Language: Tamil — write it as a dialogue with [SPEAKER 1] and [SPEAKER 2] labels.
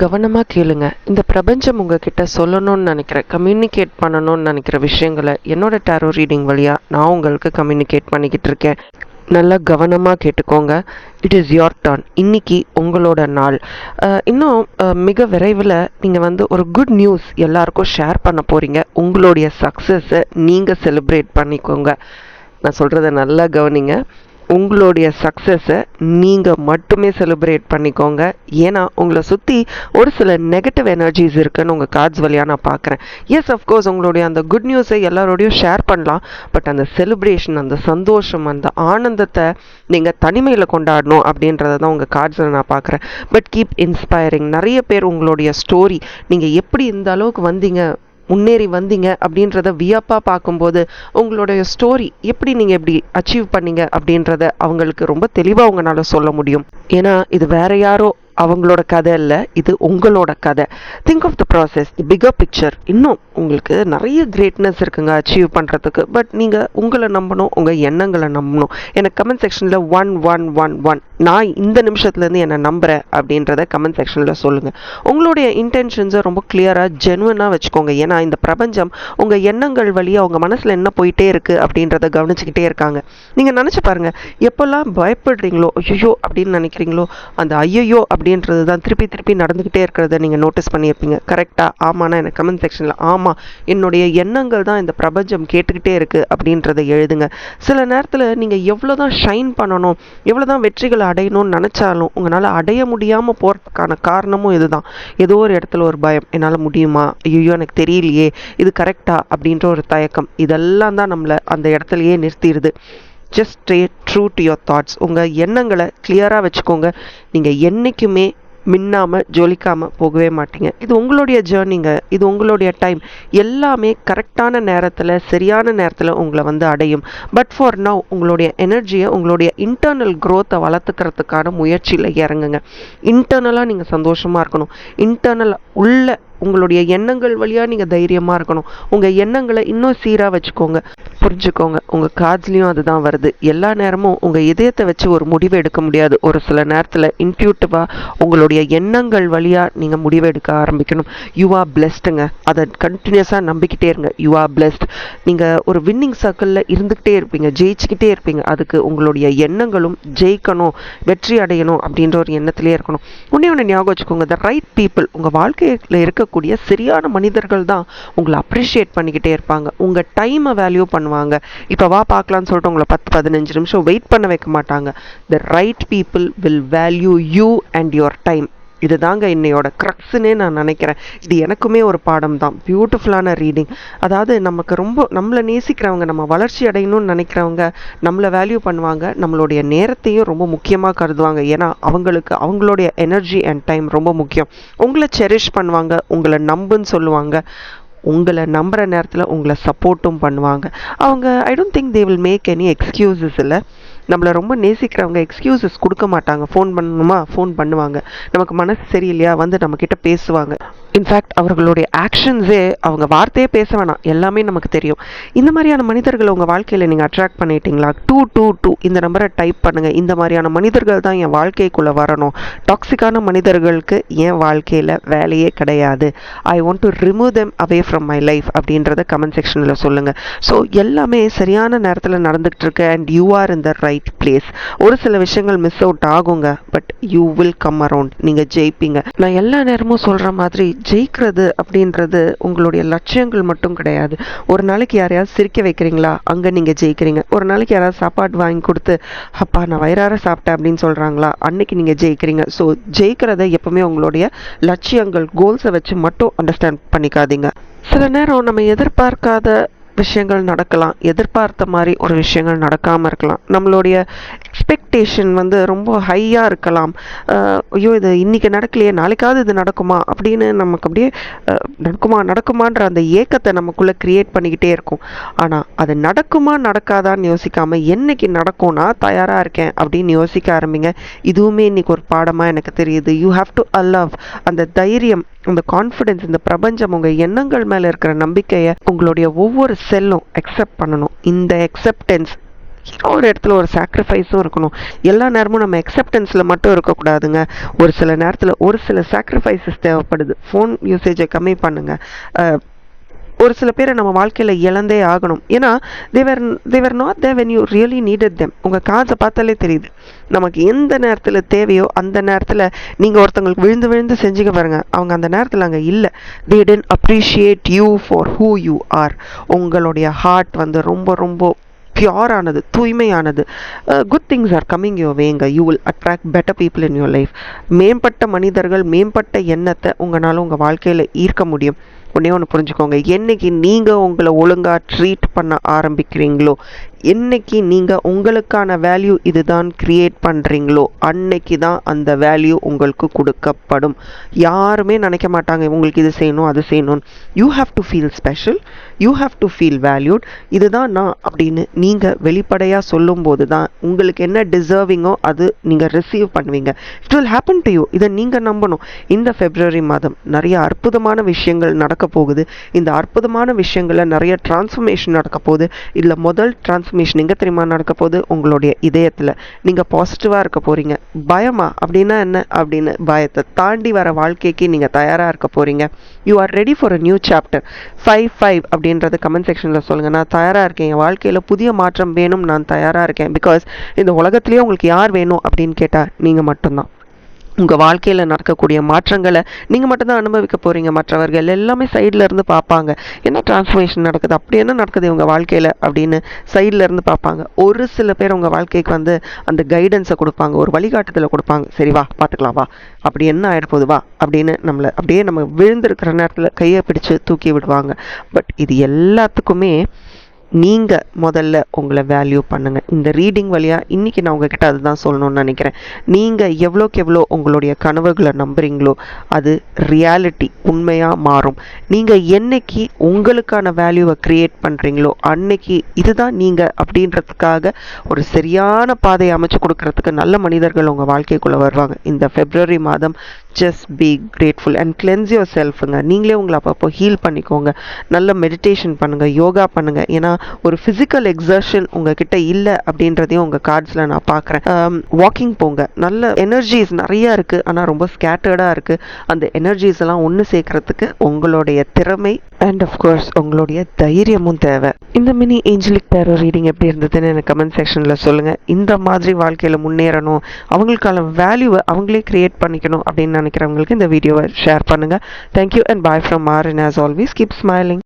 [SPEAKER 1] கவனமாக கேளுங்க. இந்த பிரபஞ்சம் உங்ககிட்ட சொல்லணும்னு நினைக்கிற, கம்யூனிகேட் பண்ணணும்னு நினைக்கிற விஷயங்களை என்னோட டேரோ ரீடிங் வழியாக நான் உங்களுக்கு கம்யூனிகேட் பண்ணிக்கிட்டு இருக்கேன். நல்லா கவனமாக கேட்டுக்கோங்க. It is your turn. இன்னைக்கு உங்களோட நாள். இன்னும் மிக விரைவில் நீங்கள் ஒரு குட் நியூஸ் எல்லாருக்கும் ஷேர் பண்ண போகிறீங்க. உங்களுடைய சக்ஸஸை நீங்கள் செலிப்ரேட் பண்ணிக்கோங்க. நான் சொல்கிறத நல்லா கவனிங்க. உங்களுடைய சக்ஸஸை நீங்கள் மட்டுமே செலிப்ரேட் பண்ணிக்கோங்க. ஏன்னா உங்களை சுற்றி ஒரு சில நெகட்டிவ் எனர்ஜிஸ் இருக்குன்னு உங்கள் கார்ட்ஸ் வழியாக நான் பார்க்குறேன். எஸ், அஃப்கோர்ஸ் உங்களுடைய அந்த குட் நியூஸை எல்லாரோடையும் ஷேர் பண்ணலாம். பட் அந்த செலிப்ரேஷன், அந்த சந்தோஷம், அந்த ஆனந்தத்தை நீங்கள் தனிமையில் கொண்டாடணும் அப்படின்றத தான் உங்கள் கார்ட்ஸில் நான் பார்க்குறேன். But keep inspiring. நிறைய பேர் உங்களுடைய ஸ்டோரி, நீங்கள் எப்படி இந்த அளவுக்கு வந்தீங்க, முன்னேறி வந்தீங்க அப்படின்றத வியப்பாக பார்க்கும்போது உங்களுடைய ஸ்டோரி எப்படி நீங்கள் எப்படி அச்சீவ் பண்ணீங்க அப்படின்றத அவங்களுக்கு ரொம்ப தெளிவாக உங்களால் சொல்ல முடியும். ஏன்னா இது வேற யாரோ அவங்களோட கதை இல்லை, இது உங்களோட கதை. Think of the process, the bigger picture. இன்னும் உங்களுக்கு நிறைய கிரேட்னஸ் இருக்குங்க அச்சீவ் பண்ணுறதுக்கு. பட் நீங்கள் உங்களை நம்பணும், உங்கள் எண்ணங்களை நம்பணும். எனக்கு கமெண்ட் செக்ஷனில் 1111 நான் இந்த நிமிஷத்துலேருந்து என்னை நம்புகிறேன் அப்படின்றத கமெண்ட் செக்ஷனில் சொல்லுங்கள். உங்களுடைய இன்டென்ஷன்ஸை ரொம்ப கிளியராக ஜென்வனாக வச்சுக்கோங்க. ஏன்னா இந்த பிரபஞ்சம் உங்கள் எண்ணங்கள் வழியாக உங்கள் மனசில் என்ன போயிட்டே இருக்குது அப்படின்றத கவனிச்சுக்கிட்டே இருக்காங்க. நீங்கள் நினச்சி பாருங்கள், எப்போல்லாம் பயப்படுறீங்களோ, ஐயோ அப்படின்னு நினைக்கிறீங்களோ, அந்த ஐயோ அப்படின்றது தான் திருப்பி திருப்பி நடந்துக்கிட்டே இருக்கிறத நீங்கள் நோட்டீஸ் பண்ணியிருப்பீங்க. கரெக்டாக? ஆமாண்ணா எனக்கு கமெண்ட் செக்ஷனில் ஆமாம், என்னுடைய எண்ணங்கள் தான் இந்த பிரபஞ்சம் கேட்டுக்கிட்டே இருக்குது அப்படின்றத எழுதுங்க. சில நேரத்தில் நீங்கள் எவ்வளோ தான் ஷைன் பண்ணணும், எவ்வளோ தான் வெற்றிகளை அடையணும்னு நினச்சாலும் உங்களால் அடைய முடியாமல் போகிறதுக்கான காரணமும் இதுதான். ஏதோ ஒரு இடத்துல ஒரு பயம், என்னால் முடியுமா, ஐயோ எனக்கு தெரியலையே, இது கரெக்டா அப்படின்ற ஒரு தயக்கம், இதெல்லாம் தான் நம்மளை அந்த இடத்துலையே நிறுத்திடுது. Just stay true to your thoughts. உங்கள் எண்ணங்களை கிளியராக வச்சுக்கோங்க. நீங்கள் என்றைக்குமே மின்னாமல் ஜொலிக்காமல் போகவே மாட்டீங்க. இது உங்களுடைய ஜேர்னிங்க, இது உங்களுடைய டைம். எல்லாமே கரெக்டான நேரத்தில், சரியான நேரத்தில் உங்களை அடையும். பட் ஃபார் நவ் உங்களுடைய எனர்ஜியை, உங்களுடைய இன்டர்னல் க்ரோத்தை வளர்த்துக்கிறதுக்கான முயற்சியில் இறங்குங்க. இன்டர்னலாக நீங்கள் சந்தோஷமாக இருக்கணும். இன்டர்னல் உள்ள உங்களுடைய எண்ணங்கள் வழியாக நீங்கள் தைரியமாக இருக்கணும். உங்கள் எண்ணங்களை இன்னும் சீராக வச்சுக்கோங்க. புரிஞ்சுக்கோங்க, உங்கள் காதுலேயும் அதுதான் வருது. எல்லா நேரமும் உங்கள் இதயத்தை வச்சு ஒரு முடிவு எடுக்க முடியாது. ஒரு சில நேரத்தில் இன்ட்யூட்டிவாக உங்களுடைய எண்ணங்கள் வழியாக நீங்கள் முடிவு எடுக்க ஆரம்பிக்கணும். யூ ஆர் பிளெஸ்டுங்க. அதை கண்டினியூஸாக நம்பிக்கிட்டே இருங்க. You are blessed. நீங்கள் ஒரு வின்னிங் சர்க்கிளில் இருந்துக்கிட்டே இருப்பீங்க, ஜெயிச்சுக்கிட்டே இருப்பீங்க. அதுக்கு உங்களுடைய எண்ணங்களும் ஜெயிக்கணும், வெற்றி அடையணும் அப்படின்ற ஒரு எண்ணத்திலே இருக்கணும். ஒன்று ஞாபகம் வச்சுக்கோங்க, த ரைட் பீப்புள், உங்கள் வாழ்க்கையில் இருக்கக்கூடிய சரியான மனிதர்கள் தான் உங்களை அப்ரிஷியேட் பண்ணிக்கிட்டே இருப்பாங்க. உங்கள் டைமை வேல்யூ பண்ணுவாங்க. இப்போ வா பார்க்கலான்னு சொல்லிட்டு உங்களை 10-15 நிமிஷம் வெயிட் பண்ண வைக்க மாட்டாங்க. The right people will value you and your time. இதுதாங்க இன்னையோட க்ரக்ஸ்னே நான் நினைக்கிறேன். இது எனக்குமே ஒரு பாடம் தான். பியூட்டிஃபுல்லான ரீடிங். அதாவது நமக்கு ரொம்ப நம்மளை நேசிக்கிறவங்க, நம்ம வளர்ச்சி அடையணும்னு நினைக்கிறவங்க நம்மளை வேல்யூ பண்ணுவாங்க, நம்மளுடைய நேரத்தையும் ரொம்ப முக்கியமாக கருதுவாங்க. ஏன்னா அவங்களுக்கு அவங்களுடைய எனர்ஜி அண்ட் டைம் ரொம்ப முக்கியம். உங்களை செரிஷ் பண்ணுவாங்க, உங்களை நம்புன்னு சொல்லுவாங்க, உங்களை நம்புகிற நேரத்தில் உங்களை சப்போர்ட்டும் பண்ணுவாங்க. அவங்க I don't think they will make any excuses. இல்லை, நம்மளை ரொம்ப நேசிக்கிறவங்க எக்ஸ்கியூசஸ் கொடுக்க மாட்டாங்க. ஃபோன் பண்ணணுமா, ஃபோன் பண்ணுவாங்க. நமக்கு மனசு சரியில்லையா, நம்மக்கிட்ட பேசுவாங்க. இன்ஃபேக்ட் அவர்களுடைய ஆக்ஷன்ஸே, அவங்க வார்த்தையே பேச வேணாம், எல்லாமே நமக்கு தெரியும். இந்த மாதிரியான மனிதர்களை உங்கள் வாழ்க்கையில் நீங்கள் அட்ராக்ட் பண்ணிட்டீங்களா? 222 இந்த நம்பரை டைப் பண்ணுங்கள். இந்த மாதிரியான மனிதர்கள் தான் என் வாழ்க்கைக்குள்ளே வரணும். டாக்ஸிக்கான மனிதர்களுக்கு என் வாழ்க்கையில் வேலையே கிடையாது. I want to remove them away from my life அப்படின்றத கமெண்ட் செக்ஷனில் சொல்லுங்கள். ஸோ எல்லாமே சரியான நேரத்தில் நடந்துகிட்டு இருக்கு and you are in the right place. ஒரு சில விஷயங்கள் மிஸ் அவுட் ஆகுங்க, but you will come around. நீங்கள் ஜெயிப்பீங்க. நான் எல்லா நேரமும் சொல்கிற மாதிரி ஜெயிக்கிறது அப்படின்றது உங்களுடைய லட்சியங்கள் மட்டும் கிடையாது. ஒரு நாளைக்கு யாரையாவது சிரிக்க வைக்கிறீங்களா, அங்கே நீங்கள் ஜெயிக்கிறீங்க. ஒரு நாளைக்கு யாராவது சாப்பாடு வாங்கி கொடுத்து அப்பா நான் வயிறார சாப்பிட்டேன் அப்படின்னு சொல்கிறாங்களா, அன்னைக்கு நீங்கள் ஜெயிக்கிறீங்க. ஸோ ஜெயிக்கிறத எப்பவுமே உங்களுடைய லட்சியங்கள், கோல்ஸை வச்சு மட்டும் அண்டர்ஸ்டாண்ட் பண்ணிக்காதீங்க. சில நேரம் நம்ம எதிர்பார்க்காத விஷயங்கள் நடக்கலாம், எதிர்பார்த்த மாதிரி ஒரு விஷயங்கள் நடக்காமல் இருக்கலாம். நம்மளுடைய எக்ஸ்பெக்டேஷன் ரொம்ப ஹையாக இருக்கலாம். ஐயோ இது இன்றைக்கி நடக்கலையே, நாளைக்காவது இது நடக்குமா அப்படின்னு நமக்கு அப்படியே நடக்குமான்ற அந்த ஏக்கத்தை நமக்குள்ளே க்ரியேட் பண்ணிக்கிட்டே இருக்கும். ஆனால் அது நடக்குமா நடக்காதான்னு யோசிக்காமல் என்னைக்கு நடக்கும்னா தயாராக இருக்கேன் அப்படின்னு யோசிக்க ஆரம்பிங்க. இதுவுமே இன்றைக்கி ஒரு பாடமாக எனக்கு தெரியுது. யூ ஹாவ் டு அலவ் அந்த தைரியம், அந்த கான்ஃபிடென்ஸ், இந்த பிரபஞ்சம் உங்கள் எண்ணங்கள் மேலே இருக்கிற நம்பிக்கையை உங்களுடைய ஒவ்வொரு செல்லும் அக்செப்ட் பண்ணணும். இந்த அக்செப்டன்ஸ் ஏதோ ஒரு இடத்துல ஒரு சாக்ரிஃபைஸும் இருக்கணும். எல்லா நேரமும் நம்ம அக்செப்டன்ஸில் மட்டும் இருக்கக்கூடாதுங்க. ஒரு சில நேரத்தில் ஒரு சில சாக்ரிஃபைசஸ் தேவைப்படுது. ஃபோன் யூசேஜை கம்மி பண்ணுங்கள். ஒரு சில பேரை நம்ம வாழ்க்கையில் இழந்தே ஆகணும். ஏன்னா they're not there when you really needed them. உங்கள் காசை பார்த்தாலே தெரியுது. நமக்கு எந்த நேரத்தில் தேவையோ அந்த நேரத்தில் நீங்கள் ஒருத்தவங்களுக்கு விழுந்து விழுந்து செஞ்சுக்க பாருங்க, அவங்க அந்த நேரத்தில் அங்கே இல்லை. They tend appreciate you for who you are. உங்களுடைய ஹார்ட் வந்து ரொம்ப ரொம்ப பியூரானது, தூய்மையானது. Good things are coming your வேங்க. You will attract better people in your life. மேம்பட்ட மனிதர்கள், மேம்பட்ட எண்ணத்தை உங்களால் உங்கள் வாழ்க்கையில் ஈர்க்க முடியும். ஒன்று புரிஞ்சுக்கோங்க, என்னைக்கு நீங்கள் உங்களை ஒழுங்காக ட்ரீட் பண்ண ஆரம்பிக்கிறீங்களோ, என்னைக்கு நீங்கள் உங்களுக்கான வேல்யூ இதுதான் க்ரியேட் பண்ணுறீங்களோ, அன்னைக்கு தான் அந்த வேல்யூ உங்களுக்கு கொடுக்கப்படும். யாருமே நினைக்க மாட்டாங்க உங்களுக்கு இது செய்யணும் அது செய்யணும்னு. You have to feel special, you have to feel valued. இதுதான் நான் அப்படின்னு நீங்கள் வெளிப்படையாக சொல்லும்போது தான் உங்களுக்கு என்ன டிசர்விங்கோ அது நீங்கள் ரிசீவ் பண்ணுவீங்க. It will happen to you. இதை நீங்கள் நம்பணும். இந்த பிப்ரவரி மாதம் நிறைய அற்புதமான விஷயங்கள் நடக்க போகுது. இந்த அற்புதமான விஷயங்களில் நிறைய டிரான்ஸ்ஃபர்மேஷன் நடக்க போகுது. இதில் முதல் டிரான்ஸ்ஃபர்மேஷன் எங்கே தெரியுமா நடக்க போகுது? உங்களுடைய இதயத்தில். நீங்கள் பாசிட்டிவாக இருக்க போகிறீங்க. பயமா அப்படின்னா என்ன அப்படின்னு பயத்தை தாண்டி வர வாழ்க்கைக்கு நீங்கள் தயாராக இருக்க போகிறீங்க. You are ready for a new chapter. 5 அப்படின்றது கமெண்ட் செக்ஷனில் சொல்லுங்கள். நான் தயாராக இருக்கேன். என் வாழ்க்கையில் புதிய மாற்றம் வேணும், நான் தயாராக இருக்கேன். பிகாஸ் இந்த உலகத்துலேயே உங்களுக்கு யார் வேணும் அப்படின்னு கேட்டால் நீங்கள் மட்டும்தான். உங்கள் வாழ்க்கையில் நடக்கக்கூடிய மாற்றங்களை நீங்கள் மட்டும்தான் அனுபவிக்க போகிறீங்க. மற்றவர்கள் எல்லாமே சைடில் இருந்து பார்ப்பாங்க. என்ன டிரான்ஸ்ஃபர்மேஷன் நடக்குது, அப்படி என்ன நடக்குது உங்கள் வாழ்க்கையில் அப்படின்னு சைடில் இருந்து பார்ப்பாங்க. ஒரு சில பேர் உங்கள் வாழ்க்கைக்கு வந்து அந்த கைடன்ஸை கொடுப்பாங்க, ஒரு வழிகாட்டுதலை கொடுப்பாங்க. சரி வா பார்த்துக்கலாம் வா, அப்படி என்ன ஆகிடப்போகுது வா அப்படின்னு நம்மளை அப்படியே நம்ம விழுந்திருக்கிற நேரத்தில் கையை பிடிச்சு தூக்கி விடுவாங்க. பட் இது எல்லாத்துக்குமே நீங்கள் முதல்ல உங்களை வேல்யூ பண்ணுங்கள். இந்த ரீடிங் வழியாக இன்றைக்கி நான் உங்ககிட்ட அதுதான் சொல்லணும்னு நினைக்கிறேன். நீங்கள் எவ்வளோக்கு எவ்வளோ உங்களுடைய கனவுகளை நம்புகிறீங்களோ அது ரியாலிட்டி உண்மையாக மாறும். நீங்கள் என்னைக்கு உங்களுக்கான வேல்யூவை க்ரியேட் பண்ணுறீங்களோ அன்னைக்கு இதுதான் நீங்கள் அப்படின்றதுக்காக ஒரு சரியான பாதையை அமைச்சு கொடுக்கறதுக்கு நல்ல மனிதர்கள் உங்கள் வாழ்க்கைக்குள்ளே வருவாங்க. இந்த பிப்ரவரி மாதம் just be grateful and cleanse your செல்ஃபுங்க. நீங்களே உங்களை அப்பப்போ ஹீல் பண்ணிக்கோங்க. நல்ல மெடிடேஷன் பண்ணுங்கள், யோகா பண்ணுங்கள். ஏன்னா ஒரு ஃபிசிக்கல் எக்ஸர்ஷன் உங்ககிட்ட இல்லை அப்படின்றதையும் உங்கள் கார்ட்ஸில் நான் பார்க்குறேன். வாக்கிங் போங்க. நல்ல எனர்ஜிஸ் நிறையா இருக்குது, ஆனால் ரொம்ப ஸ்கேட்டர்டாக இருக்குது. அந்த எனர்ஜிஸ் எல்லாம் ஒன்று சேர்க்கறதுக்கு உங்களுடைய திறமை அண்ட் அஃப்கோர்ஸ் உங்களுடைய தைரியமும் தேவை. இந்த மினி ஏஞ்சலிக் டேரோ ரீடிங் எப்படி இருந்ததுன்னு எனக்கு கமெண்ட் செக்ஷனில் சொல்லுங்கள். இந்த மாதிரி வாழ்க்கையில் முன்னேறணும், அவங்களுக்கான வேல்யூவை அவங்களே கிரியேட் பண்ணிக்கணும் அப்படின்னு நினைக்கிறவங்களுக்கு இந்த வீடியோவை ஷேர் பண்ணுங்கள். Thank you and bye from R. And as always keep smiling.